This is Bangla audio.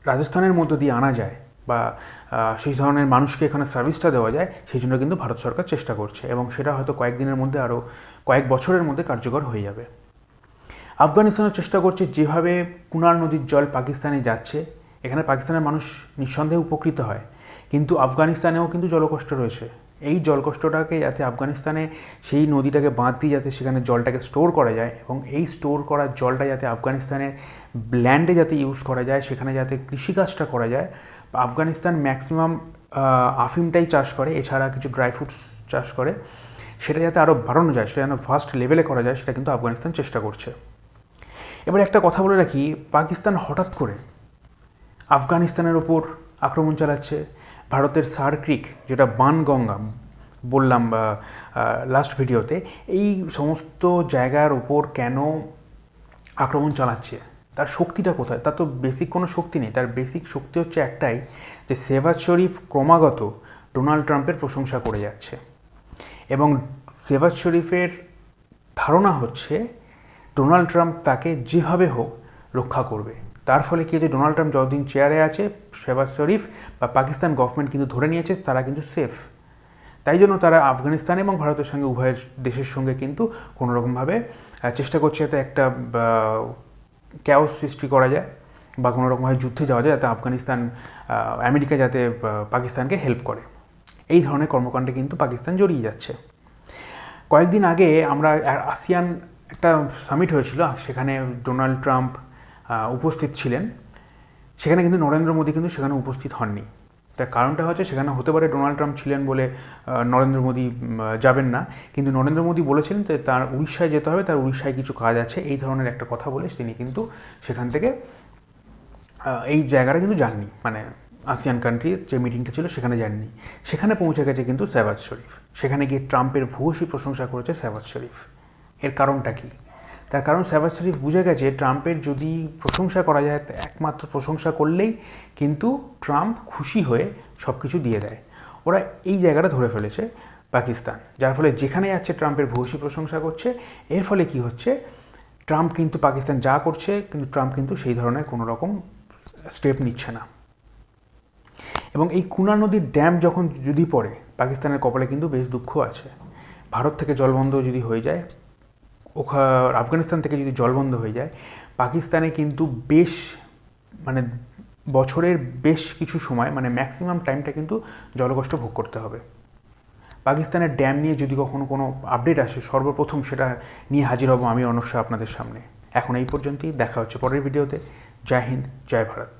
রাজস্থানের মধ্য দিয়ে আনা যায় বা সেই ধরনের মানুষকে এখানে সার্ভিসটা দেওয়া যায়, সেই জন্য কিন্তু ভারত সরকার চেষ্টা করছে এবং সেটা হয়তো কয়েকদিনের মধ্যে আরও কয়েক বছরের মধ্যে কার্যকর হয়ে যাবে। আফগানিস্তানও চেষ্টা করছে, যেভাবে কুনার নদীর জল পাকিস্তানে যাচ্ছে, এখানে পাকিস্তানের মানুষ নিঃসন্দেহে উপকৃত হয়, কিন্তু আফগানিস্তানেও কিন্তু জলকষ্ট রয়েছে। এই জলকষ্টটাকে যাতে আফগানিস্তানে সেই নদীটাকে বাঁধ দিয়ে যাতে সেখানে জলটাকে স্টোর করা যায় এবং এই স্টোর করার জলটা যাতে আফগানিস্তানের ল্যান্ডে যাতে ইউজ করা যায়, সেখানে যাতে কৃষিকাজটা করা যায়। আফগানিস্তান ম্যাক্সিমাম আফিমটাই চাষ করে, এছাড়া কিছু ড্রাই ফ্রুটস চাষ করে, সেটা যাতে আরও বাড়ানো যায়, সেটা যেন ফার্স্ট লেভেলে করা যায়, সেটা কিন্তু আফগানিস্তান চেষ্টা করছে। এবার একটা কথা বলে রাখি, পাকিস্তান হঠাৎ করে আফগানিস্তানের ওপর আক্রমণ চালাচ্ছে। ভারতের সার ক্রিক, যেটা বানগঙ্গা বললাম লাস্ট ভিডিওতে, এই সমস্ত জায়গার ওপর কেন আক্রমণ চালাচ্ছে, তার শক্তিটা কোথায়? তার তো বেসিক কোনো শক্তি নেই। তার বেসিক শক্তি হচ্ছে একটাই, যে শেহবাজ শরীফ ক্রমাগত ডোনাল্ড ট্রাম্পের প্রশংসা করে যাচ্ছে এবং শেহবাজ শরীফের ধারণা হচ্ছে ডোনাল্ড ট্রাম্প তাকে যেভাবে হোক রক্ষা করবে। তার ফলে কি, যে ডোনাল্ড ট্রাম্প যতদিন চেয়ারে আছে, শেহবাজ শরীফ বা পাকিস্তান গভর্নমেন্ট কিন্তু ধরে নিয়েছে তারা কিন্তু সেফ। তাই জন্য তারা আফগানিস্তান এবং ভারতের সঙ্গে উভয়ের দেশের সঙ্গে কিন্তু কোনোরকমভাবে চেষ্টা করছে যাতে একটা ক্যাওস সৃষ্টি করা যায় বা কোনোরকমভাবে যুদ্ধে যাওয়া যায়, যাতে আমেরিকা যাতে পাকিস্তানকে হেল্প করে। এই ধরনের কর্মকাণ্ডে কিন্তু পাকিস্তান জড়িয়ে যাচ্ছে। কয়েকদিন আগে আমরা আসিয়ান একটা সামিট হয়েছিল, সেখানে ডোনাল্ড ট্রাম্প উপস্থিত ছিলেন, সেখানে কিন্তু নরেন্দ্র মোদী কিন্তু সেখানে উপস্থিত হননি। তার কারণটা হচ্ছে, সেখানে হতে পারে ডোনাল্ড ট্রাম্প ছিলেন বলে নরেন্দ্র মোদী যাবেন না, কিন্তু নরেন্দ্র মোদী বলেছিলেন যে তার উড়িষ্যায় যেতে হবে, তার উড়িষ্যায় কিছু কাজ আছে, এই ধরনের একটা কথা বলে তিনি কিন্তু সেখান থেকে এই জায়গাটা কিন্তু যাননি, মানে আসিয়ান কান্ট্রির যে মিটিংটা ছিল সেখানে যাননি। সেখানে পৌঁছে গেছে কিন্তু শেহবাজ শরীফ। সেখানে গিয়ে ট্রাম্পের ভূয়সী প্রশংসা করেছে শেহবাজ শরীফ। এর কারণটা কি? তার কারণ শেহবাজ শরীফ বুঝে গেছে ট্রাম্পের যদি প্রশংসা করা যায়, একমাত্র প্রশংসা করলেই কিন্তু ট্রাম্প খুশি হয়ে সব কিছু দিয়ে দেয়। ওরা এই জায়গাটা ধরে ফেলেছে পাকিস্তান, যার ফলে যেখানে যাচ্ছে ট্রাম্পের ভূয়সী প্রশংসা করছে। এর ফলে কি হচ্ছে, ট্রাম্প কিন্তু পাকিস্তান যা করছে, কিন্তু ট্রাম্প কিন্তু সেই ধরনের কোনো রকম স্টেপ নিচ্ছে না। এবং এই কুনা নদীর ড্যাম যখন যদি পড়ে, পাকিস্তানের কপালে কিন্তু বেশ দুঃখ আছে। ভারত থেকে জলবন্ধ যদি হয়ে যায়, আফগানিস্তান থেকে যদি জলবন্ধ হয়ে যায়, পাকিস্তানে কিন্তু বেশ মানে বছরের বেশ কিছু সময়, মানে ম্যাক্সিমাম টাইমটা কিন্তু জলকষ্ট ভোগ করতে হবে। পাকিস্তানের ড্যাম নিয়ে যদি কখনো কোনো আপডেট আসে, সর্বপ্রথম সেটা নিয়ে হাজির হব আমি অনস্য আপনাদের সামনে। এখন এই পর্যন্তই, দেখা হচ্ছে পরের ভিডিওতে। জয় হিন্দ, জয় ভারত।